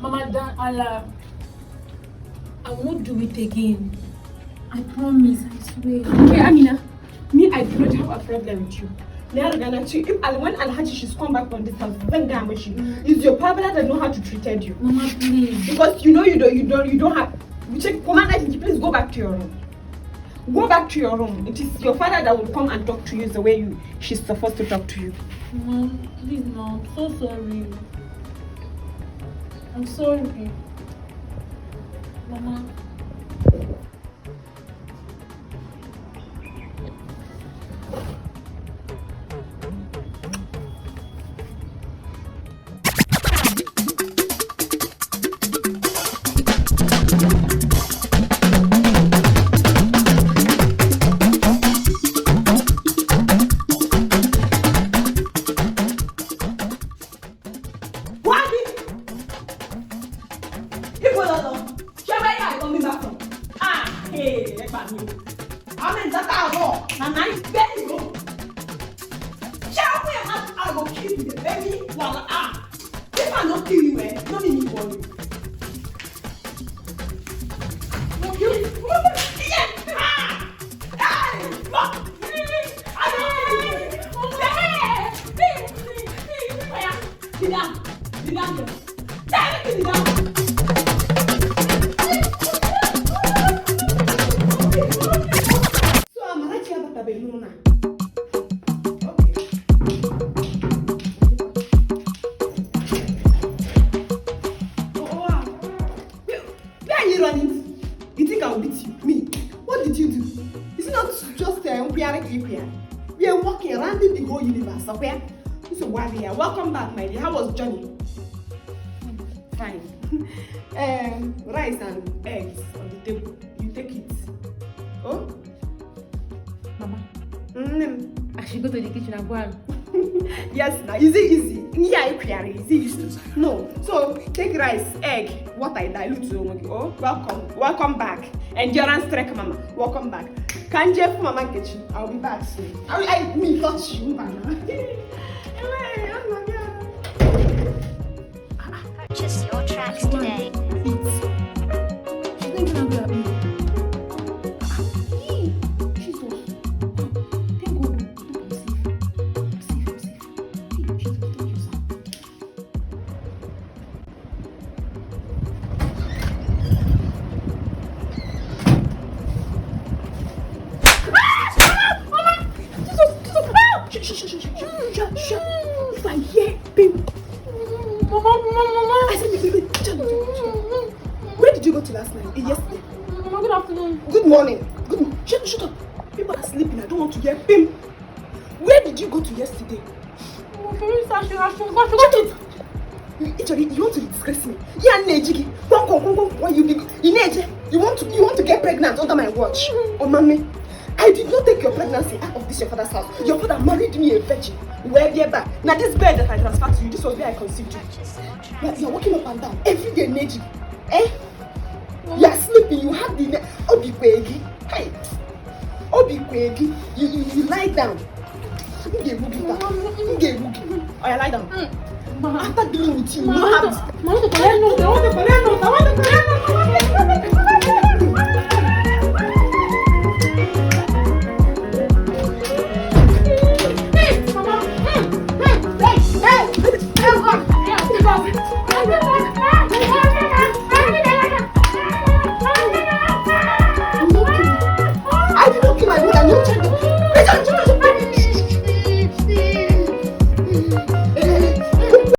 Mama, Dan, Allah, I won't do it again. I promise, I swear. Okay, Amina, me, I do not have a problem with you. If when Alhaji she's come back from this house, it's your father that know how to treat you. Mama, please. Because you don't have. Commander, please go back to your room. Go back to your room. It is your father that will come and talk to you the way she's supposed to talk to you. Mom, please, Mom, I'm so sorry. I'm sorry. Mama. We are walking around in the whole universe, okay? So why we are? Welcome back, my dear. How was Johnny? Fine. Rice and eggs on the table. You take it. Oh? Mama. I should go to the kitchen and go and... Yes, now is it easy? Yeah, is it easy? No. So take rice, egg, what I dilute to. Oh, welcome back. Endurance trek, Mama. Welcome back. Can you Mama kitchen? I'll be back soon. I me touch you, Mama. Purchase your tracks today. If I hear babe. Mama. I said, baby, where did you go to last night? Yesterday. Mama, good afternoon. Good morning. Good morning. Shut up. People are sleeping. I don't want to hear him. Where did you go to yesterday? You want to disgrace me? You want to get pregnant under my watch? Oh, mommy. I did not take your pregnancy out of your father's house. Your father married me a virgin. Where we are back. Now this bed that I transferred to you, this was where I conceived you. You're walking up and down every day, Neji. Eh? You're sleeping. You have the Obi Kwegi. Hey, Obi Kwegi. You lie down. Oh, yeah, lie down. After dealing with you, you have this.